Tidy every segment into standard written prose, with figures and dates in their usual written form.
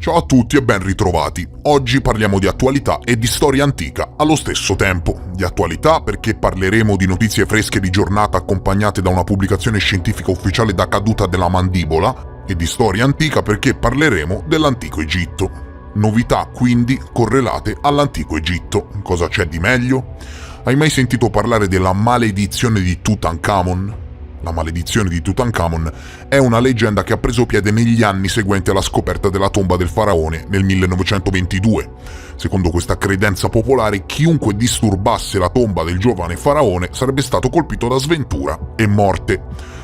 Ciao a tutti e ben ritrovati. Oggi parliamo di attualità e di storia antica allo stesso tempo. Di attualità perché parleremo di notizie fresche di giornata accompagnate da una pubblicazione scientifica ufficiale da caduta della mandibola, e di storia antica perché parleremo dell'antico Egitto. Novità quindi correlate all'antico Egitto. Cosa c'è di meglio? Hai mai sentito parlare della maledizione di Tutankhamon? La maledizione di Tutankhamon è una leggenda che ha preso piede negli anni seguenti alla scoperta della tomba del faraone nel 1922. Secondo questa credenza popolare, chiunque disturbasse la tomba del giovane faraone sarebbe stato colpito da sventura e morte.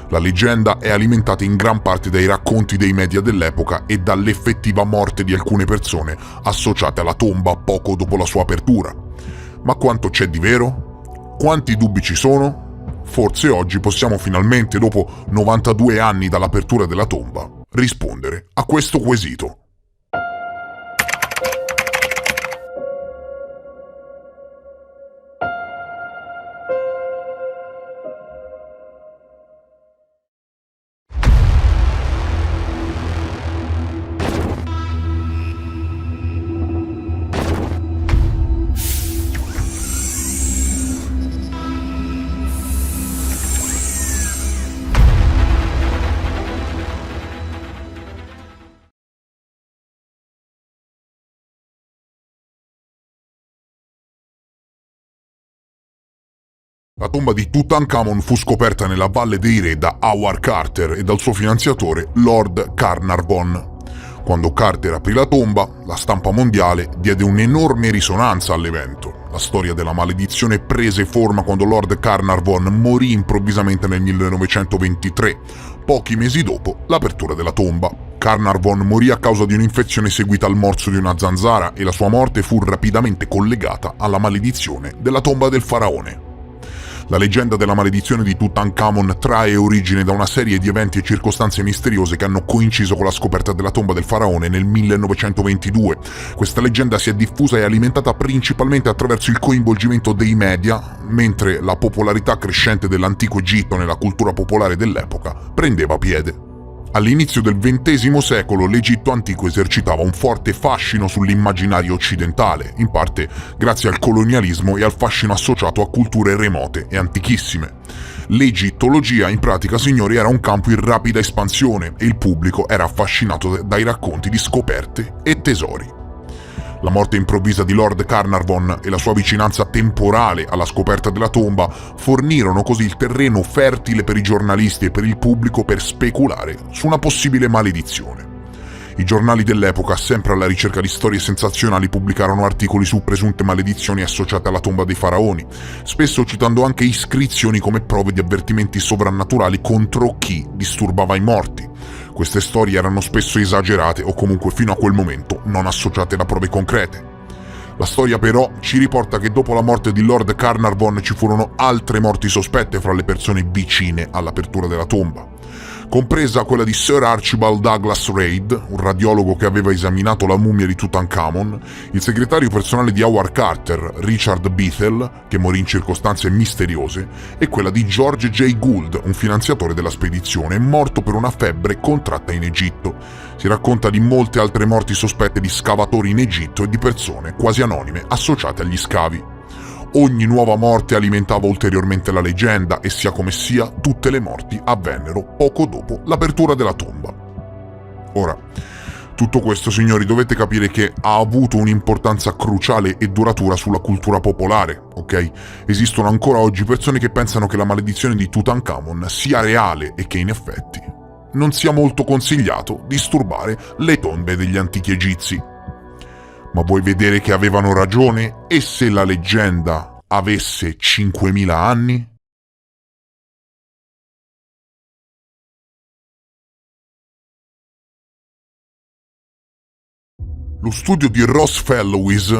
La leggenda è alimentata in gran parte dai racconti dei media dell'epoca e dall'effettiva morte di alcune persone associate alla tomba poco dopo la sua apertura. Ma quanto c'è di vero? Quanti dubbi ci sono? Forse oggi possiamo finalmente, dopo 92 anni dall'apertura della tomba, rispondere a questo quesito. La tomba di Tutankhamon fu scoperta nella Valle dei Re da Howard Carter e dal suo finanziatore Lord Carnarvon. Quando Carter aprì la tomba, la stampa mondiale diede un'enorme risonanza all'evento. La storia della maledizione prese forma quando Lord Carnarvon morì improvvisamente nel 1923, pochi mesi dopo l'apertura della tomba. Carnarvon morì a causa di un'infezione seguita al morso di una zanzara e la sua morte fu rapidamente collegata alla maledizione della tomba del faraone. La leggenda della maledizione di Tutankhamon trae origine da una serie di eventi e circostanze misteriose che hanno coinciso con la scoperta della tomba del faraone nel 1922. Questa leggenda si è diffusa e alimentata principalmente attraverso il coinvolgimento dei media, mentre la popolarità crescente dell'antico Egitto nella cultura popolare dell'epoca prendeva piede. All'inizio del XX secolo l'Egitto antico esercitava un forte fascino sull'immaginario occidentale, in parte grazie al colonialismo e al fascino associato a culture remote e antichissime. L'egittologia, in pratica, signori, era un campo in rapida espansione e il pubblico era affascinato dai racconti di scoperte e tesori. La morte improvvisa di Lord Carnarvon e la sua vicinanza temporale alla scoperta della tomba fornirono così il terreno fertile per i giornalisti e per il pubblico per speculare su una possibile maledizione. I giornali dell'epoca, sempre alla ricerca di storie sensazionali, pubblicarono articoli su presunte maledizioni associate alla tomba dei faraoni, spesso citando anche iscrizioni come prove di avvertimenti sovrannaturali contro chi disturbava i morti. Queste storie erano spesso esagerate o comunque fino a quel momento non associate da prove concrete. La storia però ci riporta che dopo la morte di Lord Carnarvon ci furono altre morti sospette fra le persone vicine all'apertura della tomba, compresa quella di Sir Archibald Douglas Reid, un radiologo che aveva esaminato la mummia di Tutankhamon, il segretario personale di Howard Carter, Richard Bethel, che morì in circostanze misteriose, e quella di George J. Gould, un finanziatore della spedizione, morto per una febbre contratta in Egitto. Si racconta di molte altre morti sospette di scavatori in Egitto e di persone quasi anonime associate agli scavi. Ogni nuova morte alimentava ulteriormente la leggenda e sia come sia, tutte le morti avvennero poco dopo l'apertura della tomba. Ora, tutto questo, signori, dovete capire che ha avuto un'importanza cruciale e duratura sulla cultura popolare, ok? Esistono ancora oggi persone che pensano che la maledizione di Tutankhamon sia reale e che in effetti non sia molto consigliato disturbare le tombe degli antichi egizi. Ma vuoi vedere che avevano ragione? E se la leggenda avesse 5.000 anni? Lo studio di Ross Fellowes,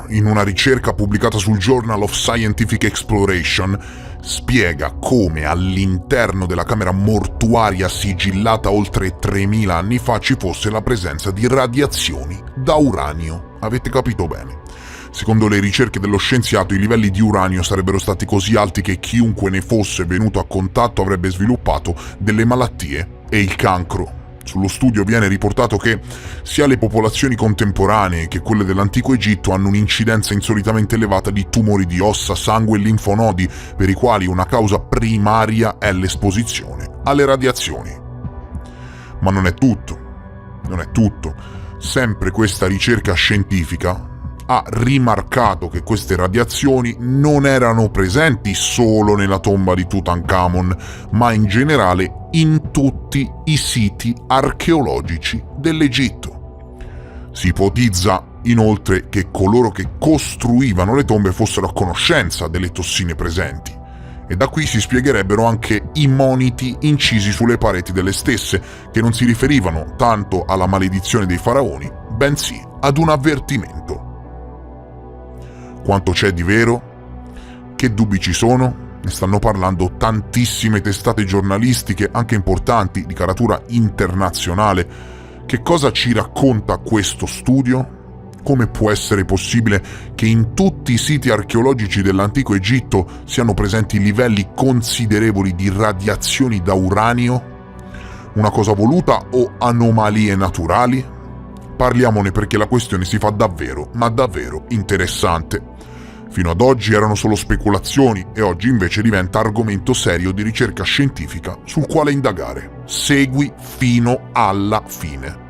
in una ricerca pubblicata sul Journal of Scientific Exploration, spiega come all'interno della camera mortuaria sigillata oltre 3.000 anni fa ci fosse la presenza di radiazioni da uranio. Avete capito bene. Secondo le ricerche dello scienziato, i livelli di uranio sarebbero stati così alti che chiunque ne fosse venuto a contatto avrebbe sviluppato delle malattie e il cancro. Sullo studio viene riportato che sia le popolazioni contemporanee che quelle dell'antico Egitto hanno un'incidenza insolitamente elevata di tumori di ossa, sangue e linfonodi, per i quali una causa primaria è l'esposizione alle radiazioni. Ma non è tutto. Sempre questa ricerca scientifica ha rimarcato che queste radiazioni non erano presenti solo nella tomba di Tutankhamon, ma in generale in tutti i siti archeologici dell'Egitto. Si ipotizza inoltre che coloro che costruivano le tombe fossero a conoscenza delle tossine presenti, e da qui si spiegherebbero anche i moniti incisi sulle pareti delle stesse, che non si riferivano tanto alla maledizione dei faraoni, bensì ad un avvertimento. Quanto c'è di vero? Che dubbi ci sono? Ne stanno parlando tantissime testate giornalistiche, anche importanti, di caratura internazionale. Che cosa ci racconta questo studio? Come può essere possibile che in tutti i siti archeologici dell'antico Egitto siano presenti livelli considerevoli di radiazioni da uranio? Una cosa voluta o anomalie naturali? Parliamone, perché la questione si fa davvero, ma davvero interessante. Fino ad oggi erano solo speculazioni e oggi invece diventa argomento serio di ricerca scientifica sul quale indagare. Segui fino alla fine.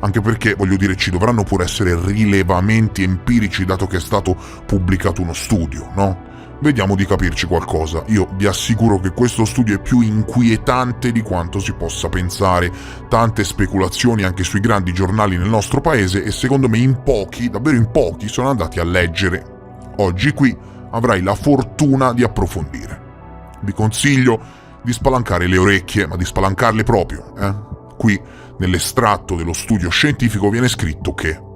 Anche perché, voglio dire, ci dovranno pure essere rilevamenti empirici, dato che è stato pubblicato uno studio, no? Vediamo di capirci qualcosa. Io vi assicuro che questo studio è più inquietante di quanto si possa pensare. Tante speculazioni anche sui grandi giornali nel nostro paese e secondo me in pochi, davvero in pochi, sono andati a leggere. Oggi qui avrai la fortuna di approfondire. Vi consiglio di spalancare le orecchie, ma di spalancarle proprio, Qui, nell'estratto dello studio scientifico, viene scritto che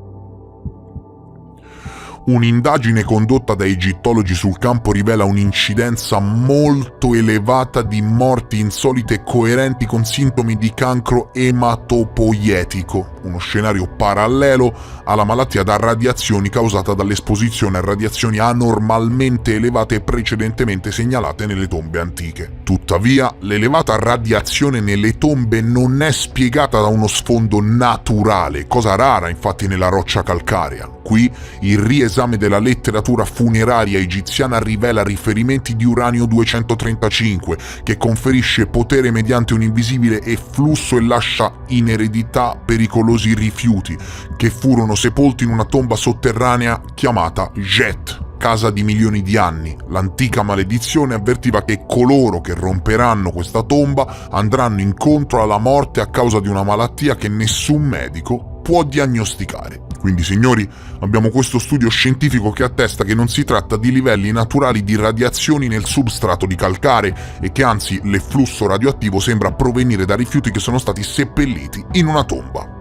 un'indagine condotta da egittologi sul campo rivela un'incidenza molto elevata di morti insolite e coerenti con sintomi di cancro ematopoietico, uno scenario parallelo alla malattia da radiazioni causata dall'esposizione a radiazioni anormalmente elevate precedentemente segnalate nelle tombe antiche. Tuttavia, l'elevata radiazione nelle tombe non è spiegata da uno sfondo naturale, cosa rara infatti nella roccia calcarea. Qui il riesame della letteratura funeraria egiziana rivela riferimenti di uranio 235, che conferisce potere mediante un invisibile efflusso e lascia in eredità pericolosi rifiuti, che furono sepolti in una tomba sotterranea chiamata Jet, casa di milioni di anni. L'antica maledizione avvertiva che coloro che romperanno questa tomba andranno incontro alla morte a causa di una malattia che nessun medico può diagnosticare. Quindi, signori, abbiamo questo studio scientifico che attesta che non si tratta di livelli naturali di radiazioni nel substrato di calcare e che anzi l'efflusso radioattivo sembra provenire da rifiuti che sono stati seppelliti in una tomba.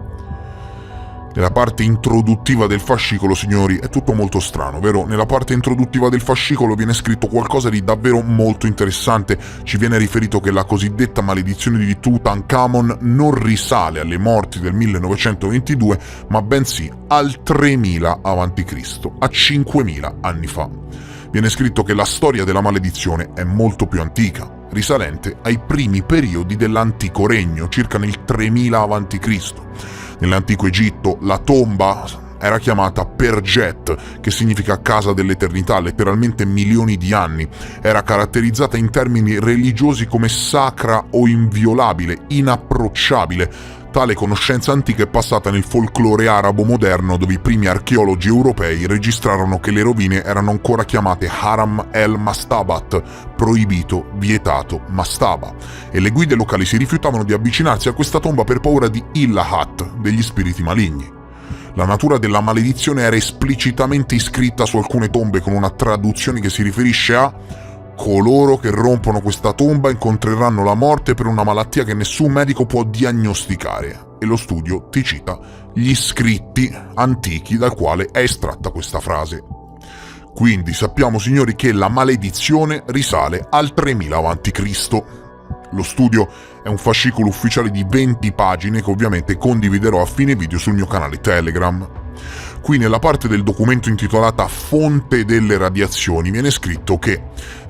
Nella parte introduttiva del fascicolo, signori, è tutto molto strano, vero? Nella parte introduttiva del fascicolo viene scritto qualcosa di davvero molto interessante. Ci viene riferito che la cosiddetta maledizione di Tutankhamon non risale alle morti del 1922, ma bensì al 3000 a.C., a 5000 anni fa. Viene scritto che la storia della maledizione è molto più antica, risalente ai primi periodi dell'antico regno, circa nel 3000 a.C. Nell'antico Egitto la tomba era chiamata Perjet, che significa casa dell'eternità, letteralmente milioni di anni. Era caratterizzata in termini religiosi come sacra o inviolabile, inapprocciabile. Tale conoscenza antica è passata nel folklore arabo moderno, dove i primi archeologi europei registrarono che le rovine erano ancora chiamate Haram el-Mastabat, proibito, vietato, Mastaba, e le guide locali si rifiutavano di avvicinarsi a questa tomba per paura di Illahat, degli spiriti maligni. La natura della maledizione era esplicitamente iscritta su alcune tombe, con una traduzione che si riferisce a coloro che rompono questa tomba incontreranno la morte per una malattia che nessun medico può diagnosticare. E lo studio ti cita gli scritti antichi dal quale è estratta questa frase. Quindi sappiamo, signori, che la maledizione risale al 3000 a.C. Lo studio è un fascicolo ufficiale di 20 pagine che ovviamente condividerò a fine video sul mio canale Telegram. Qui nella parte del documento intitolata Fonte delle radiazioni viene scritto che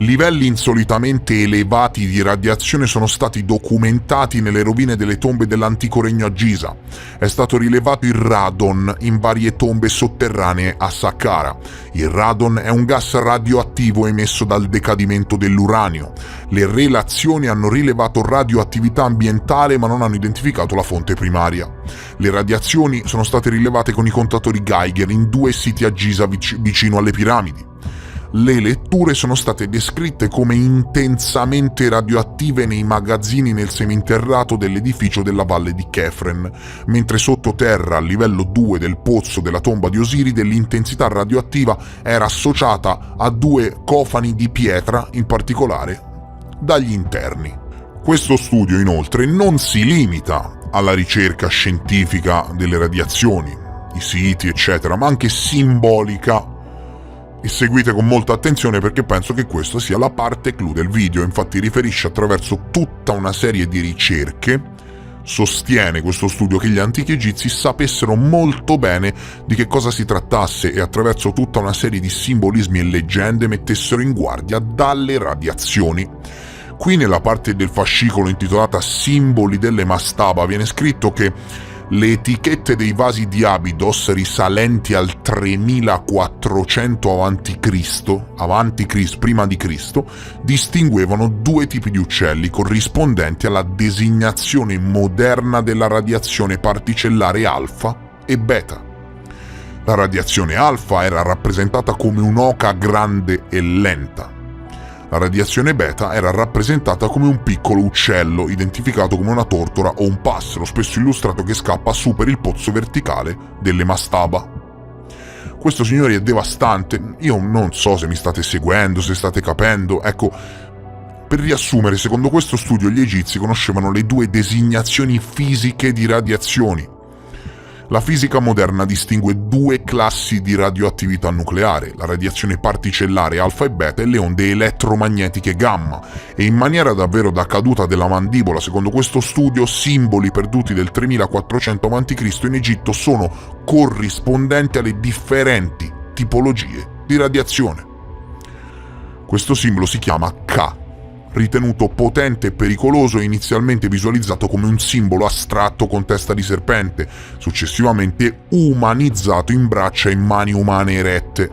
Livelli insolitamente elevati di radiazione sono stati documentati nelle rovine delle tombe dell'antico regno a Giza. È stato rilevato il radon in varie tombe sotterranee a Saqqara. Il radon è un gas radioattivo emesso dal decadimento dell'uranio. Le relazioni hanno rilevato radioattività ambientale ma non hanno identificato la fonte primaria. Le radiazioni sono state rilevate con i contatori Geiger in 2 siti a Giza vicino alle piramidi. Le letture sono state descritte come intensamente radioattive nei magazzini nel seminterrato dell'edificio della valle di Kefren, mentre sottoterra, al livello 2 del pozzo della tomba di Osiride, l'intensità radioattiva era associata a 2 cofani di pietra, in particolare dagli interni. Questo studio, inoltre, non si limita alla ricerca scientifica delle radiazioni, i siti, eccetera, ma anche simbolica. E seguite con molta attenzione perché penso che questa sia la parte clou del video. Infatti riferisce attraverso tutta una serie di ricerche, sostiene questo studio che gli antichi egizi sapessero molto bene di che cosa si trattasse e attraverso tutta una serie di simbolismi e leggende mettessero in guardia dalle radiazioni. Qui nella parte del fascicolo intitolata Simboli delle mastaba viene scritto che le etichette dei vasi di Abidos risalenti al 3400 a.C., prima di Cristo, distinguevano 2 tipi di uccelli corrispondenti alla designazione moderna della radiazione particellare alfa e beta. La radiazione alfa era rappresentata come un'oca grande e lenta. La radiazione beta era rappresentata come un piccolo uccello, identificato come una tortora o un passero, spesso illustrato che scappa su per il pozzo verticale delle mastaba. Questo, signori, è devastante. Io non so se mi state seguendo, se state capendo. Ecco, per riassumere, secondo questo studio gli egizi conoscevano le 2 designazioni fisiche di radiazioni. La fisica moderna distingue 2 classi di radioattività nucleare, la radiazione particellare alfa e beta e le onde elettromagnetiche gamma, e in maniera davvero da caduta della mandibola, secondo questo studio, simboli perduti del 3400 a.C. in Egitto sono corrispondenti alle differenti tipologie di radiazione. Questo simbolo si chiama Ka, ritenuto potente e pericoloso e inizialmente visualizzato come un simbolo astratto con testa di serpente, successivamente umanizzato in braccia e mani umane erette.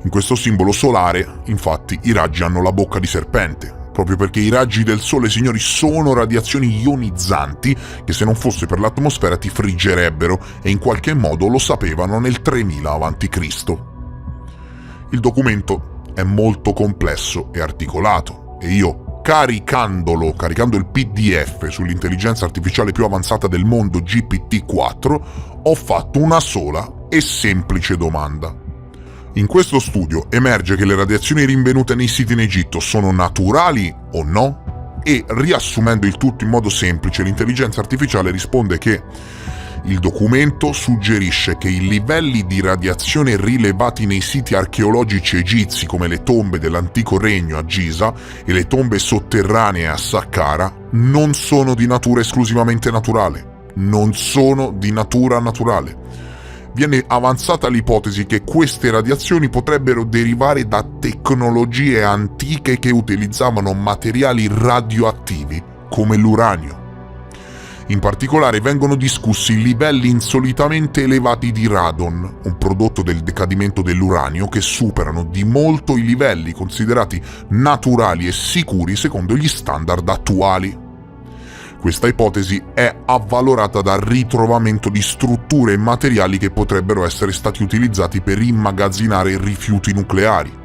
In questo simbolo solare, infatti, i raggi hanno la bocca di serpente, proprio perché i raggi del Sole, signori, sono radiazioni ionizzanti che se non fosse per l'atmosfera ti friggerebbero e in qualche modo lo sapevano nel 3000 a.C. Il documento è molto complesso e articolato e io, caricando il PDF sull'intelligenza artificiale più avanzata del mondo, GPT-4, ho fatto una sola e semplice domanda. In questo studio emerge che le radiazioni rinvenute nei siti in Egitto sono naturali o no? E, riassumendo il tutto in modo semplice, l'intelligenza artificiale risponde che il documento suggerisce che i livelli di radiazione rilevati nei siti archeologici egizi come le tombe dell'antico regno a Giza e le tombe sotterranee a Saqqara non sono di natura esclusivamente naturale. Non sono di natura naturale. Viene avanzata l'ipotesi che queste radiazioni potrebbero derivare da tecnologie antiche che utilizzavano materiali radioattivi come l'uranio. In particolare vengono discussi i livelli insolitamente elevati di radon, un prodotto del decadimento dell'uranio che superano di molto i livelli considerati naturali e sicuri secondo gli standard attuali. Questa ipotesi è avvalorata dal ritrovamento di strutture e materiali che potrebbero essere stati utilizzati per immagazzinare rifiuti nucleari.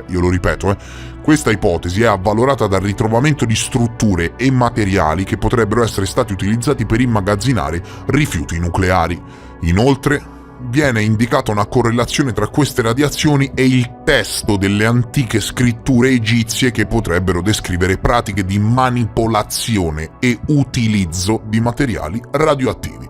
Io lo ripeto, questa ipotesi è avvalorata dal ritrovamento di strutture e materiali che potrebbero essere stati utilizzati per immagazzinare rifiuti nucleari. Inoltre, viene indicata una correlazione tra queste radiazioni e il testo delle antiche scritture egizie che potrebbero descrivere pratiche di manipolazione e utilizzo di materiali radioattivi.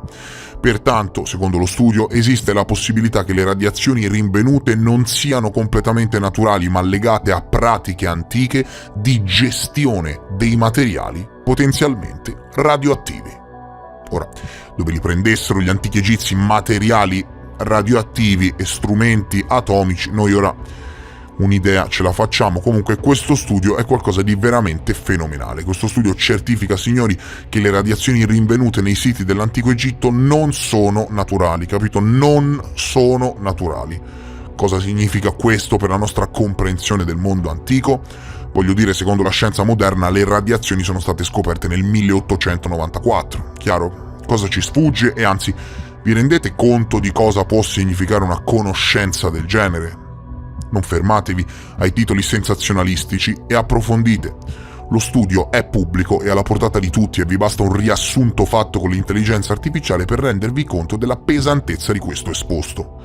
Pertanto, secondo lo studio, esiste la possibilità che le radiazioni rinvenute non siano completamente naturali, ma legate a pratiche antiche di gestione dei materiali potenzialmente radioattivi. Ora, dove li prendessero gli antichi egizi materiali radioattivi e strumenti atomici, noi ora un'idea ce la facciamo. Comunque questo studio è qualcosa di veramente fenomenale. Questo studio certifica, signori, che le radiazioni rinvenute nei siti dell'antico Egitto non sono naturali, capito? Non sono naturali. Cosa significa questo per la nostra comprensione del mondo antico? Voglio dire, secondo la scienza moderna, le radiazioni sono state scoperte nel 1894. Chiaro? Cosa ci sfugge? E anzi, vi rendete conto di cosa può significare una conoscenza del genere? Non fermatevi ai titoli sensazionalistici e approfondite. Lo studio è pubblico e alla portata di tutti e vi basta un riassunto fatto con l'intelligenza artificiale per rendervi conto della pesantezza di questo esposto.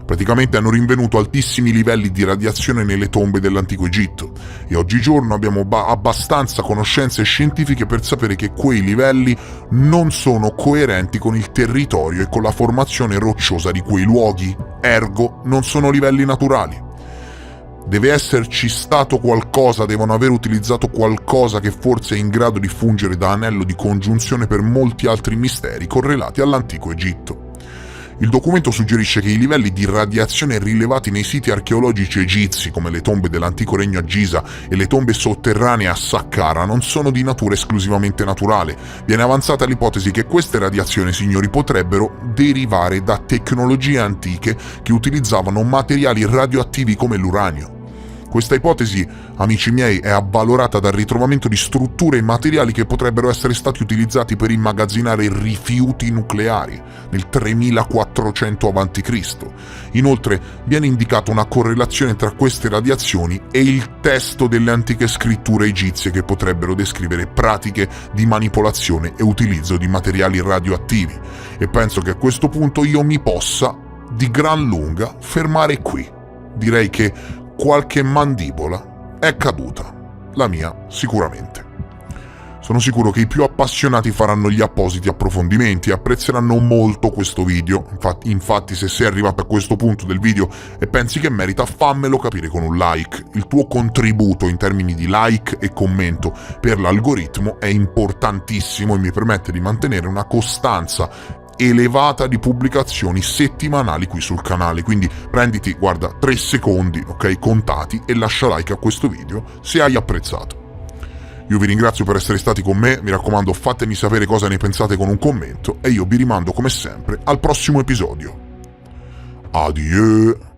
Praticamente hanno rinvenuto altissimi livelli di radiazione nelle tombe dell'antico Egitto e oggigiorno abbiamo abbastanza conoscenze scientifiche per sapere che quei livelli non sono coerenti con il territorio e con la formazione rocciosa di quei luoghi, ergo non sono livelli naturali. Deve esserci stato qualcosa, devono aver utilizzato qualcosa che forse è in grado di fungere da anello di congiunzione per molti altri misteri correlati all'antico Egitto. Il documento suggerisce che i livelli di radiazione rilevati nei siti archeologici egizi, come le tombe dell'antico regno a Giza e le tombe sotterranee a Saqqara, non sono di natura esclusivamente naturale. Viene avanzata l'ipotesi che queste radiazioni, signori, potrebbero derivare da tecnologie antiche che utilizzavano materiali radioattivi come l'uranio. Questa ipotesi, amici miei, è avvalorata dal ritrovamento di strutture e materiali che potrebbero essere stati utilizzati per immagazzinare rifiuti nucleari nel 3400 a.C. Inoltre, viene indicata una correlazione tra queste radiazioni e il testo delle antiche scritture egizie che potrebbero descrivere pratiche di manipolazione e utilizzo di materiali radioattivi. E penso che a questo punto io mi possa, di gran lunga, fermare qui. Direi che qualche mandibola è caduta, la mia sicuramente. Sono sicuro che i più appassionati faranno gli appositi approfondimenti e apprezzeranno molto questo video. Infatti, se sei arrivato a questo punto del video e pensi che merita, fammelo capire con un like. Il tuo contributo in termini di like e commento per l'algoritmo è importantissimo e mi permette di mantenere una costanza elevata di pubblicazioni settimanali qui sul canale. Quindi prenditi, guarda, 3 secondi, ok, contati, e lascia like a questo video se hai apprezzato. Io vi ringrazio per essere stati con me, mi raccomando fatemi sapere cosa ne pensate con un commento e io vi rimando come sempre al prossimo episodio. Adieu!